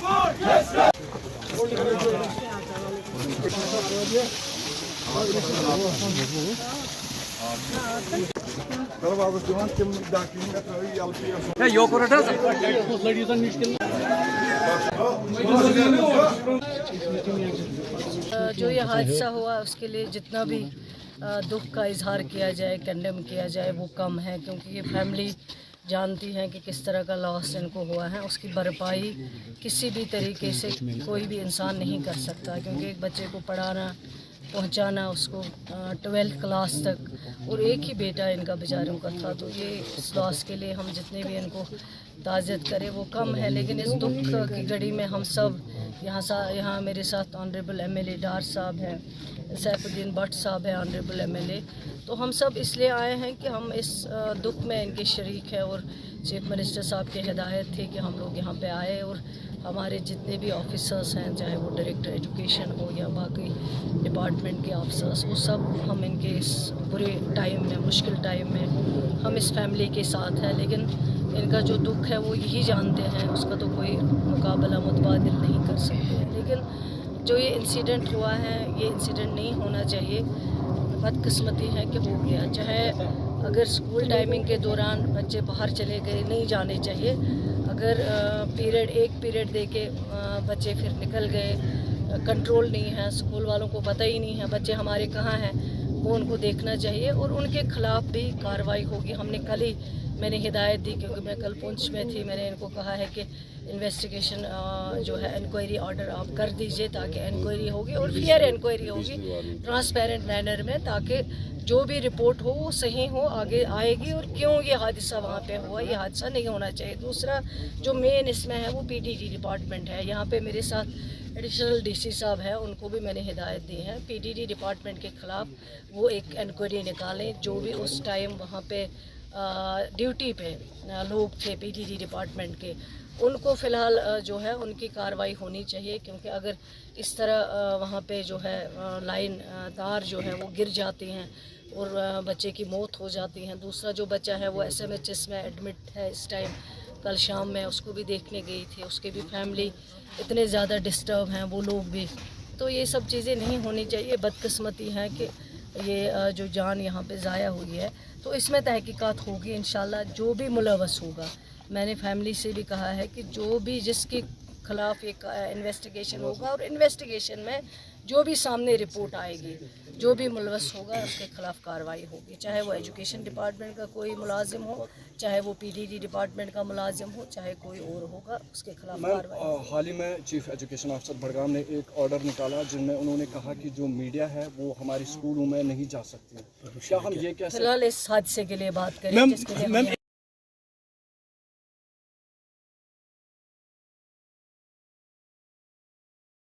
जो ये हादसा हुआ उसके लिए जितना भी दुख का इजहार किया जाए, कंडेम किया जाए, वो कम है, क्योंकि ये फैमिली जानती हैं कि किस तरह का लॉस इनको हुआ है। उसकी भरपाई किसी भी तरीके से कोई भी इंसान नहीं कर सकता, क्योंकि एक बच्चे को पढ़ाना, पहुंचाना उसको 12th क्लास तक, और एक ही बेटा इनका बेचारों का था, तो ये इस लॉस के लिए हम जितने भी इनको ताज़ियत करें वो कम है। लेकिन इस दुख की घड़ी में हम सब यहाँ मेरे साथ ऑनरेबल MLA डार साहब हैं, सैफुद्दीन भट्ट साहब हैं ऑनरेबल MLA, तो हम सब इसलिए आए हैं कि हम इस दुख में इनके शरीक हैं, और चीफ मिनिस्टर साहब की हिदायत थी कि हम लोग यहाँ पे आए, और हमारे जितने भी ऑफिसर्स हैं, चाहे वो डायरेक्टर एजुकेशन हो या बाकी डिपार्टमेंट के ऑफिसर्स, वो सब हम इनके इस बुरे टाइम में, मुश्किल टाइम में हम इस फैमिली के साथ हैं। लेकिन इनका जो दुख है वो यही जानते हैं, उसका तो कोई मुकाबला मुतबादिल नहीं कर सकते हैं। लेकिन जो ये इंसिडेंट हुआ है, ये इंसिडेंट नहीं होना चाहिए, बदकिस्मती है कि हो गया। चाहे अगर स्कूल टाइमिंग के दौरान बच्चे बाहर चले गए, नहीं जाने चाहिए। अगर एक पीरियड दे के बच्चे फिर निकल गए, कंट्रोल नहीं है, स्कूल वालों को पता ही नहीं है बच्चे हमारे कहाँ हैं, वो उनको देखना चाहिए और उनके ख़िलाफ़ भी कार्रवाई होगी। हमने कल ही मैंने हिदायत दी, क्योंकि मैं कल पुंछ में थी, मैंने इनको कहा है कि इन्वेस्टिगेशन जो है इंक्वायरी ऑर्डर आप कर दीजिए, ताकि इंक्वायरी होगी और फेयर इंक्वायरी होगी ट्रांसपेरेंट मैनर में, ताकि जो भी रिपोर्ट हो वो सही हो, आगे आएगी और क्यों ये हादसा वहाँ पे हुआ, ये हादसा नहीं होना चाहिए। दूसरा जो मेन इसमें है वो PTT डिपार्टमेंट है। यहाँ पे मेरे साथ एडिशनल DC साहब हैं, उनको भी मैंने हिदायत दी है PTT डिपार्टमेंट के ख़िलाफ़ वो एक इंक्वायरी निकालें। जो भी उस टाइम वहाँ पे ड्यूटी पे लोग थे PTT डिपार्टमेंट के, उनको फ़िलहाल जो है उनकी कार्रवाई होनी चाहिए, क्योंकि अगर इस तरह वहाँ पे जो है लाइन तार जो है वो गिर जाती हैं और बच्चे की मौत हो जाती है। दूसरा जो बच्चा है वो SMHS में एडमिट है इस टाइम, कल शाम में उसको भी देखने गई थी, उसके भी फैमिली इतने ज़्यादा डिस्टर्ब हैं वो लोग भी, तो ये सब चीज़ें नहीं होनी चाहिए। बदकिस्मती है कि ये जो जान यहाँ पे ज़ाया हुई है, तो इसमें तहकीकात होगी इंशाल्लाह। जो भी मुलव्वस होगा, मैंने फैमिली से भी कहा है कि जो भी जिसके ख़िलाफ़ एक इन्वेस्टिगेशन होगा, और इन्वेस्टिगेशन में जो भी सामने रिपोर्ट आएगी, जो भी मुलव्वस होगा उसके ख़िलाफ़ कार्रवाई होगी, चाहे वो एजुकेशन डिपार्टमेंट का कोई मुलाजिम हो, चाहे वो PTT डिपार्टमेंट का मुलाजिम हो, चाहे कोई और होगा, उसके खिलाफ कार्रवाई। हाल ही में चीफ एजुकेशन ऑफिसर बड़गाम ने एक ऑर्डर निकाला जिनमें उन्होंने कहा कि जो मीडिया है वो हमारे स्कूलों में नहीं जा सकती। क्या हम ये कह सकते हैं? फिलहाल इस हादसे के लिए बात करें जिसके लिए